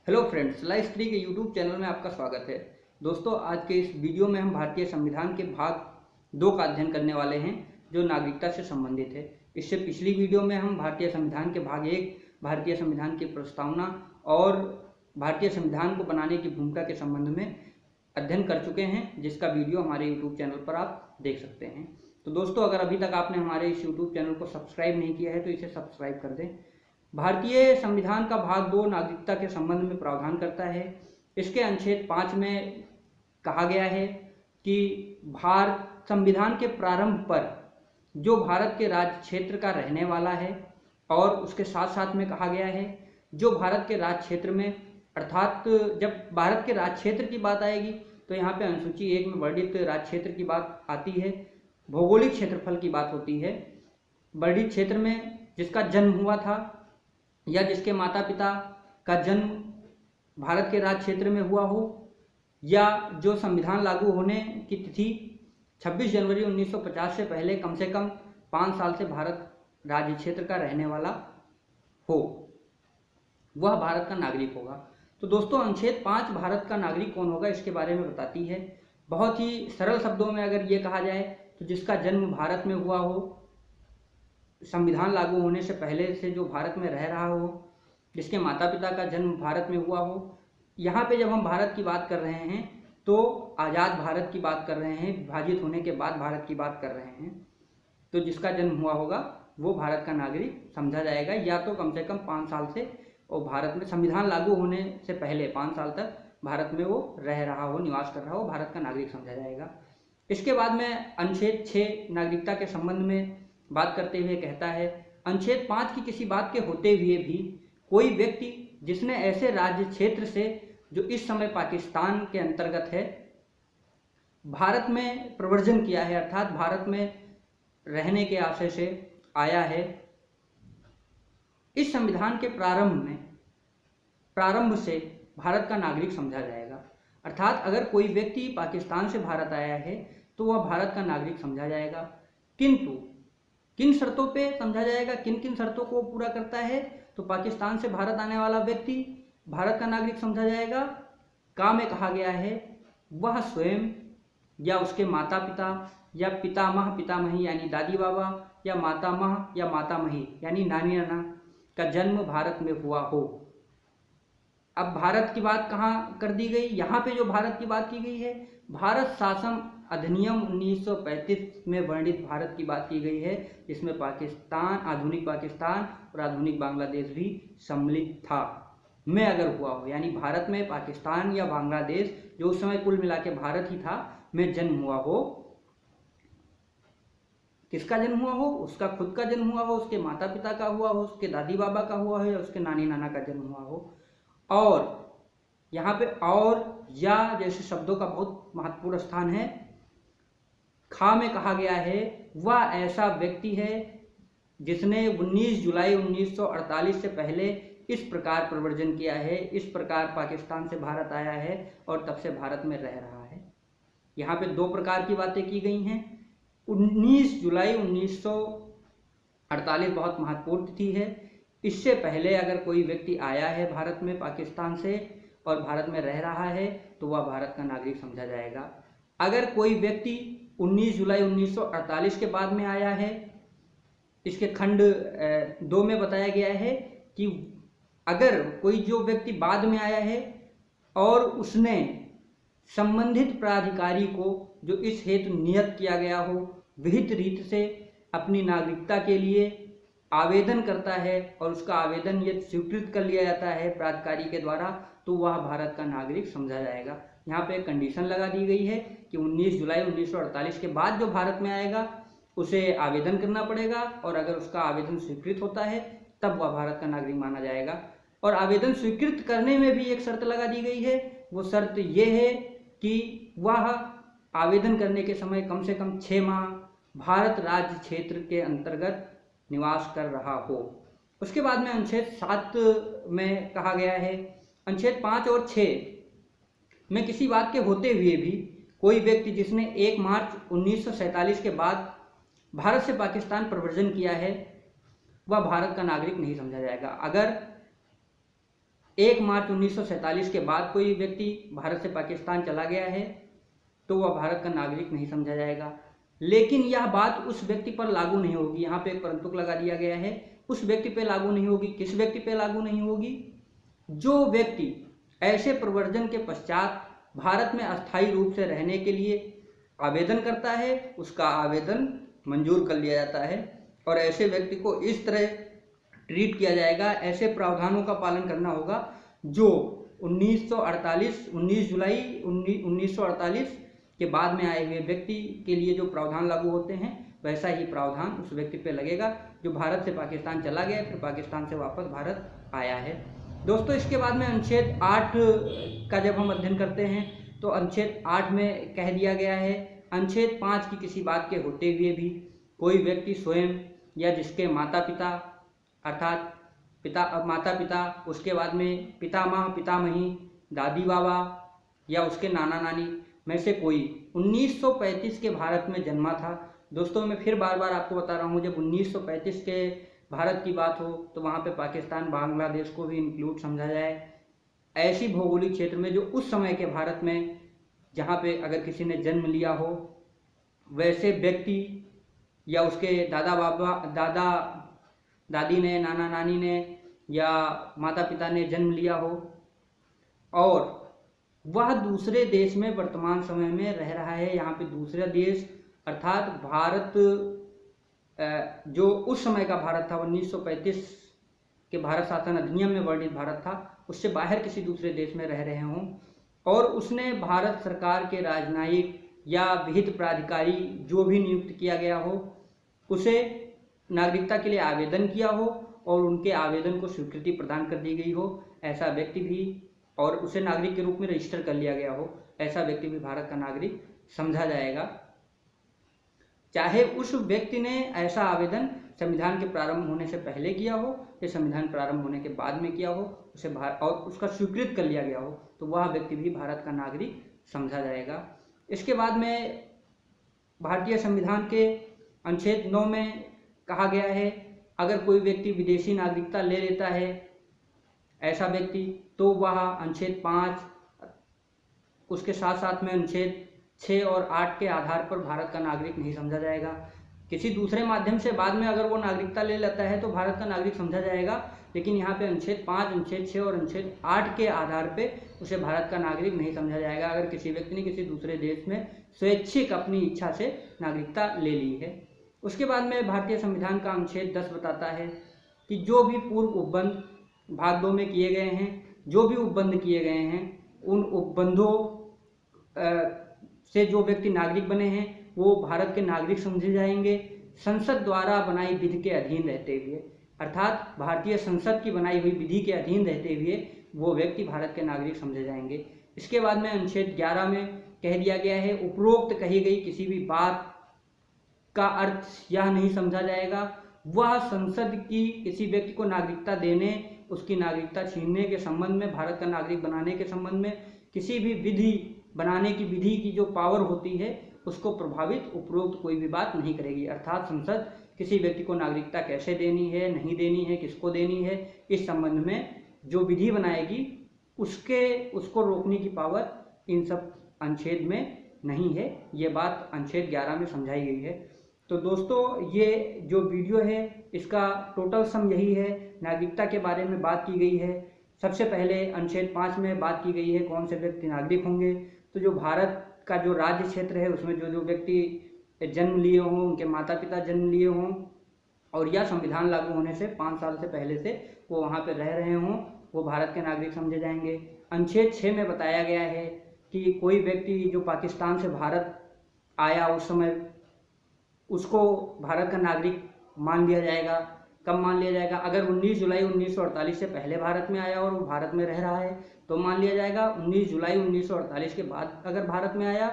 Hello friends, life study के YouTube channel में आपका स्वागत है। दोस्तों, आज के इस वीडियो में हम भारतीय संविधान के भाग 2 का अध्ययन करने वाले हैं, जो नागरिकता से संबंधित है। इससे पिछली वीडियो में हम भारतीय संविधान के भाग 1, भारतीय संविधान की प्रस्तावना और भारतीय संविधान को बनाने की भूमिका के संबंध में अध्ययन कर चुके हैं, जिसका वीडियो हमारे यूट्यूब चैनल पर आप देख सकते हैं। तो दोस्तों, अगर अभी तक आपने हमारे इस यूट्यूब चैनल को सब्सक्राइब नहीं किया है तो इसे सब्सक्राइब कर दें। भारतीय संविधान का भाग 2 नागरिकता के संबंध में प्रावधान करता है। इसके अनुच्छेद 5 में कहा गया है कि भारत संविधान के प्रारंभ पर जो भारत के राज्य क्षेत्र का रहने वाला है, और उसके साथ साथ में कहा गया है जो भारत के राज्य क्षेत्र में, अर्थात जब भारत के राज्य क्षेत्र की बात आएगी तो यहाँ पे अनुसूची 1 में वर्णित राज्य क्षेत्र की बात आती है, भौगोलिक क्षेत्रफल की बात होती है। वर्णित क्षेत्र में जिसका जन्म हुआ था या जिसके माता पिता का जन्म भारत के राज्य क्षेत्र में हुआ हो, या जो संविधान लागू होने की तिथि 26 जनवरी 1950 से पहले कम से कम 5 साल से भारत राज्य क्षेत्र का रहने वाला हो, वह भारत का नागरिक होगा। तो दोस्तों, अनुच्छेद 5 भारत का नागरिक कौन होगा इसके बारे में बताती है। बहुत ही सरल शब्दों में अगर ये कहा जाए तो जिसका जन्म भारत में हुआ हो, संविधान लागू होने से पहले से जो भारत में रह रहा हो, जिसके माता पिता का जन्म भारत में हुआ हो। यहाँ पे जब हम भारत की बात कर रहे हैं तो आज़ाद भारत की बात कर रहे हैं, विभाजित होने के बाद भारत की बात कर रहे हैं। तो जिसका जन्म हुआ होगा वो भारत का नागरिक समझा जाएगा, या तो कम से कम 5 साल से, और भारत में संविधान लागू होने से पहले 5 साल तक भारत में वो रह रहा हो, निवास कर रहा हो, भारत का नागरिक समझा जाएगा। इसके बाद में अनुच्छेद 6 नागरिकता के संबंध में बात करते हुए कहता है, अनुच्छेद 5 की किसी बात के होते हुए भी कोई व्यक्ति जिसने ऐसे राज्य क्षेत्र से जो इस समय पाकिस्तान के अंतर्गत है, भारत में प्रव्रजन किया है, अर्थात भारत में रहने के आशय से आया है, इस संविधान के प्रारंभ से भारत का नागरिक समझा जाएगा। अर्थात अगर कोई व्यक्ति पाकिस्तान से भारत आया है तो वह भारत का नागरिक समझा जाएगा, किंतु किन शर्तों पे समझा जाएगा, किन किन शर्तों को पूरा करता है, तो पाकिस्तान से भारत आने वाला व्यक्ति भारत का नागरिक समझा जाएगा। का में कहा गया है वह स्वयं या उसके माता पिता या पितामह पितामही यानी दादी बाबा, या मातामह या मातामही यानी नानी नाना का जन्म भारत में हुआ हो। अब भारत की बात कहाँ कर दी गई, यहाँ पे जो भारत की बात की गई है, भारत शासन अधिनियम 1935 में वर्णित भारत की बात की गई है, जिसमें पाकिस्तान, आधुनिक पाकिस्तान और आधुनिक बांग्लादेश भी सम्मिलित था, में अगर हुआ हो, यानी भारत में पाकिस्तान या बांग्लादेश, जो उस समय कुल मिला के भारत ही था, में जन्म हुआ हो। किसका जन्म हुआ हो? उसका खुद का जन्म हुआ हो, उसके माता पिता का हुआ हो, उसके दादी बाबा का हुआ हो, या उसके नानी नाना का जन्म हुआ हो। और यहाँ पे और या जैसे शब्दों का बहुत महत्वपूर्ण स्थान है। खा में कहा गया है वह ऐसा व्यक्ति है जिसने 19 जुलाई 1948 से पहले इस प्रकार प्रव्रजन किया है, इस प्रकार पाकिस्तान से भारत आया है और तब से भारत में रह रहा है। यहाँ पे 2 प्रकार की बातें की गई हैं। 19 जुलाई 1948 बहुत महत्वपूर्ण तिथि है। इससे पहले अगर कोई व्यक्ति आया है भारत में पाकिस्तान से और भारत में रह रहा है तो वह भारत का नागरिक समझा जाएगा। अगर कोई व्यक्ति 19 जुलाई 1948 के बाद में आया है, इसके खंड 2 में बताया गया है कि अगर कोई जो व्यक्ति बाद में आया है और उसने संबंधित प्राधिकारी को जो इस हेतु नियत किया गया हो, विहित रीत से अपनी नागरिकता के लिए आवेदन करता है और उसका आवेदन यदि स्वीकृत कर लिया जाता है प्राधिकारी के द्वारा, तो वह भारत का नागरिक समझा जाएगा। यहाँ पे एक कंडीशन लगा दी गई है कि 19 जुलाई 1948 के बाद जो भारत में आएगा उसे आवेदन करना पड़ेगा, और अगर उसका आवेदन स्वीकृत होता है तब वह भारत का नागरिक माना जाएगा। और आवेदन स्वीकृत करने में भी एक शर्त लगा दी गई है। वो शर्त ये है कि वह आवेदन करने के समय कम से कम 6 माह भारत राज्य क्षेत्र के अंतर्गत निवास कर रहा हो। उसके बाद में अनुच्छेद 7 में कहा गया है, अनुच्छेद 5 और 6 में किसी बात के होते हुए भी कोई व्यक्ति जिसने 1 मार्च 1947 के बाद भारत से पाकिस्तान प्रव्रजन किया है, वह भारत का नागरिक नहीं समझा जाएगा। अगर 1 मार्च 1947 के बाद कोई व्यक्ति भारत से पाकिस्तान चला गया है तो वह भारत का नागरिक नहीं समझा जाएगा। लेकिन यह बात उस व्यक्ति पर लागू नहीं होगी। यहाँ पे एक परंतु लगा दिया गया है, उस व्यक्ति पे लागू नहीं होगी। किस व्यक्ति पे लागू नहीं होगी? जो व्यक्ति ऐसे प्रव्रजन के पश्चात भारत में अस्थायी रूप से रहने के लिए आवेदन करता है, उसका आवेदन मंजूर कर लिया जाता है और ऐसे व्यक्ति को इस तरह ट्रीट किया जाएगा, ऐसे प्रावधानों का पालन करना होगा जो 19 जुलाई 1948 के बाद में आए हुए व्यक्ति के लिए जो प्रावधान लागू होते हैं वैसा ही प्रावधान उस व्यक्ति पे लगेगा जो भारत से पाकिस्तान चला गया, फिर पाकिस्तान से वापस भारत आया है। दोस्तों, इसके बाद में अनुच्छेद 8 का जब हम अध्ययन करते हैं तो अनुच्छेद 8 में कह दिया गया है, अनुच्छेद 5 की किसी बात के होते हुए भी कोई व्यक्ति स्वयं या जिसके माता पिता अर्थात माता पिता, उसके बाद में पितामह पितामही, दादी बाबा या उसके नाना नानी में से कोई 1935 के भारत में जन्मा था। दोस्तों, मैं फिर बार बार आपको बता रहा हूँ, जब 1935 के भारत की बात हो तो वहाँ पे पाकिस्तान बांग्लादेश को भी इंक्लूड समझा जाए। ऐसी भौगोलिक क्षेत्र में जो उस समय के भारत में जहाँ पे अगर किसी ने जन्म लिया हो, वैसे व्यक्ति या उसके दादा दादी ने, नाना नानी ने या माता पिता ने जन्म लिया हो और वह दूसरे देश में वर्तमान समय में रह रहा है। यहाँ पे दूसरा देश अर्थात भारत जो उस समय का भारत था, 1935 के भारत शासन अधिनियम में वर्णित भारत था, उससे बाहर किसी दूसरे देश में रह रहे हों और उसने भारत सरकार के राजनयिक या विहित प्राधिकारी जो भी नियुक्त किया गया हो उसे नागरिकता के लिए आवेदन किया हो और उनके आवेदन को स्वीकृति प्रदान कर दी गई हो, ऐसा व्यक्ति भी, और उसे नागरिक के रूप में रजिस्टर कर लिया गया हो, ऐसा व्यक्ति भी भारत का नागरिक समझा जाएगा। चाहे उस व्यक्ति ने ऐसा आवेदन संविधान के प्रारंभ होने से पहले किया हो या संविधान प्रारंभ होने के बाद में किया हो, उसे और उसका स्वीकृत कर लिया गया हो, तो वह व्यक्ति भी भारत का नागरिक समझा जाएगा। इसके बाद में भारतीय संविधान के अनुच्छेद 9 में कहा गया है, अगर कोई व्यक्ति विदेशी नागरिकता ले लेता है ऐसा व्यक्ति, तो वह अनुच्छेद 5 उसके साथ साथ में अनुच्छेद 6 और 8 के आधार पर भारत का नागरिक नहीं समझा जाएगा। किसी दूसरे माध्यम से बाद में अगर वो नागरिकता ले लेता है तो भारत का नागरिक समझा जाएगा, लेकिन यहाँ पे अनुच्छेद 5, अनुच्छेद 6 और अनुच्छेद 8 के आधार पे उसे भारत का नागरिक नहीं समझा जाएगा अगर किसी व्यक्ति ने किसी दूसरे देश में स्वैच्छिक अपनी इच्छा से नागरिकता ले ली है। उसके बाद में भारतीय संविधान का अनुच्छेद 10 बताता है कि जो भी पूर्व उपबंध भाग 2 में किए गए हैं, जो भी उपबंध किए गए हैं, उन उपबंधों से जो व्यक्ति नागरिक बने हैं वो भारत के नागरिक समझे जाएंगे संसद द्वारा बनाई विधि के अधीन रहते हुए, अर्थात भारतीय संसद की बनाई हुई विधि के अधीन रहते हुए वो व्यक्ति भारत के नागरिक समझे जाएंगे। इसके बाद में अनुच्छेद 11 में कह दिया गया है, उपरोक्त कही गई किसी भी बात का अर्थ यह नहीं समझा जाएगा वह संसद की किसी व्यक्ति को नागरिकता देने, उसकी नागरिकता छीनने के संबंध में, भारत का नागरिक बनाने के संबंध में किसी भी विधि बनाने की विधि की जो पावर होती है उसको प्रभावित उपरोक्त कोई भी बात नहीं करेगी। अर्थात संसद किसी व्यक्ति को नागरिकता कैसे देनी है, नहीं देनी है, किसको देनी है, इस संबंध में जो विधि बनाएगी उसको रोकने की पावर इन सब अनुच्छेद में नहीं है। ये बात अनुच्छेद 11 में समझाई गई है। तो दोस्तों, ये जो वीडियो है इसका टोटल सम यही है, नागरिकता के बारे में बात की गई है। सबसे पहले अनुच्छेद 5 में बात की गई है कौन से व्यक्ति नागरिक होंगे, तो जो भारत का जो राज्य क्षेत्र है उसमें जो जो व्यक्ति जन्म लिए हों, उनके माता पिता जन्म लिए हों और या संविधान लागू होने से 5 साल से पहले से वो वहाँ पर रह रहे हों, वो भारत के नागरिक समझे जाएंगे। अनुच्छेद 6 में बताया गया है कि कोई व्यक्ति जो पाकिस्तान से भारत आया उस समय उसको भारत का नागरिक मान लिया जाएगा। कब मान लिया जाएगा? अगर 19 जुलाई 1948 से पहले भारत में आया और वो भारत में रह रहा है तो मान लिया जाएगा। 19 जुलाई 1948 के बाद अगर भारत में आया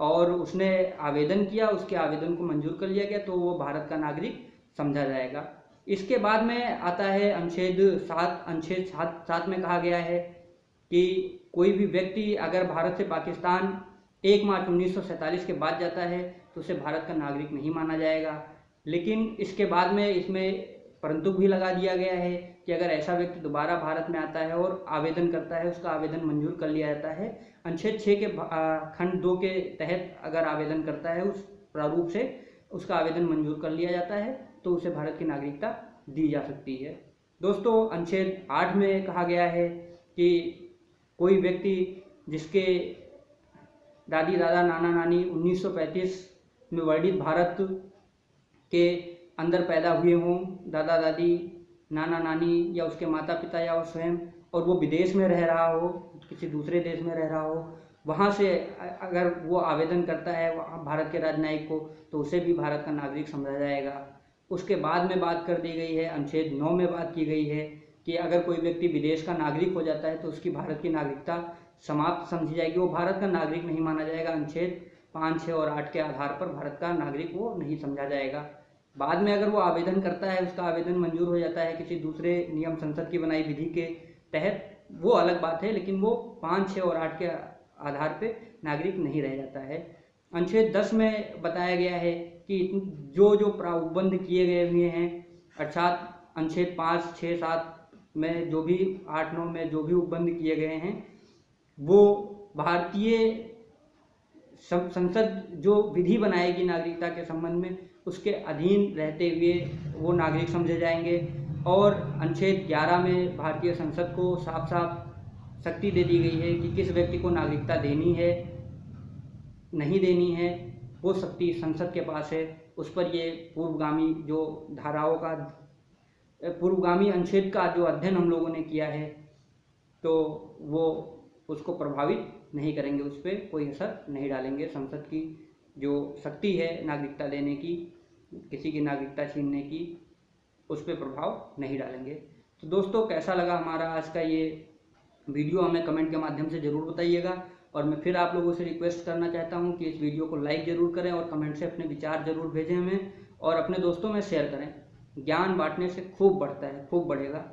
और उसने आवेदन किया, उसके आवेदन को मंजूर कर लिया गया तो वो भारत का नागरिक समझा जाएगा। इसके बाद में आता है अनुच्छेद 7। अनुच्छेद 7 में कहा गया है कि कोई भी व्यक्ति अगर भारत से पाकिस्तान 1 मार्च 1947 के बाद जाता है तो उसे भारत का नागरिक नहीं माना जाएगा। लेकिन इसके बाद में इसमें परंतु भी लगा दिया गया है कि कि अगर ऐसा व्यक्ति दोबारा भारत में आता है और आवेदन करता है, उसका आवेदन मंजूर कर लिया जाता है। अनुच्छेद 6 के खंड 2 के तहत अगर आवेदन करता है उस प्रारूप से, उसका आवेदन मंजूर कर लिया जाता है, तो उसे भारत की नागरिकता दी जा सकती है। दोस्तों, अनुच्छेद 8 में कहा गया है कि कोई व्यक्ति जिसके दादी दादा नाना नानी 1935 में वर्णित भारत के अंदर पैदा हुए हों, दादा दादी नाना नानी या उसके माता पिता या वो स्वयं, और वो विदेश में रह रहा हो, किसी दूसरे देश में रह रहा हो, वहाँ से अगर वो आवेदन करता है वहाँ भारत के राजनयिक को, तो उसे भी भारत का नागरिक समझा जाएगा। उसके बाद में बात कर दी गई है, अनुच्छेद 9 में बात की गई है कि अगर कोई व्यक्ति विदेश का नागरिक हो जाता है तो उसकी भारत की नागरिकता समाप्त समझी जाएगी, वो भारत का नागरिक नहीं माना जाएगा। अनुच्छेद 5, 6 और 8 के आधार पर भारत का नागरिक वो नहीं समझा जाएगा। बाद में अगर वो आवेदन करता है, उसका आवेदन मंजूर हो जाता है किसी दूसरे नियम संसद की बनाई विधि के तहत, वो अलग बात है, लेकिन वो 5, 6 और 8 के आधार पे नागरिक नहीं रह जाता है। अनुच्छेद 10 में बताया गया है कि जो जो प्रावबंध किए गए हुए हैं, अर्थात अनुच्छेद 5, 6, 7 में जो भी 8, 9 में जो भी उपबंध किए गए हैं, वो भारतीय संसद जो विधि बनाएगी नागरिकता के संबंध में, उसके अधीन रहते हुए वो नागरिक समझे जाएंगे। और अनुच्छेद 11 में भारतीय संसद को साफ साफ शक्ति दे दी गई है कि किस व्यक्ति को नागरिकता देनी है, नहीं देनी है, वो शक्ति संसद के पास है। उस पर ये पूर्वगामी जो धाराओं का, पूर्वगामी अनुच्छेद का जो अध्ययन हम लोगों ने किया है, तो वो उसको प्रभावित नहीं करेंगे, उस पर कोई असर नहीं डालेंगे। संसद की जो शक्ति है नागरिकता देने की, किसी की नागरिकता छीनने की, उस पर प्रभाव नहीं डालेंगे। तो दोस्तों, कैसा लगा हमारा आज का ये वीडियो, हमें कमेंट के माध्यम से ज़रूर बताइएगा। और मैं फिर आप लोगों से रिक्वेस्ट करना चाहता हूँ कि इस वीडियो को लाइक ज़रूर करें और कमेंट से अपने विचार ज़रूर भेजें हमें, और अपने दोस्तों में शेयर करें। ज्ञान बांटने से खूब बढ़ता है, खूब बढ़ेगा।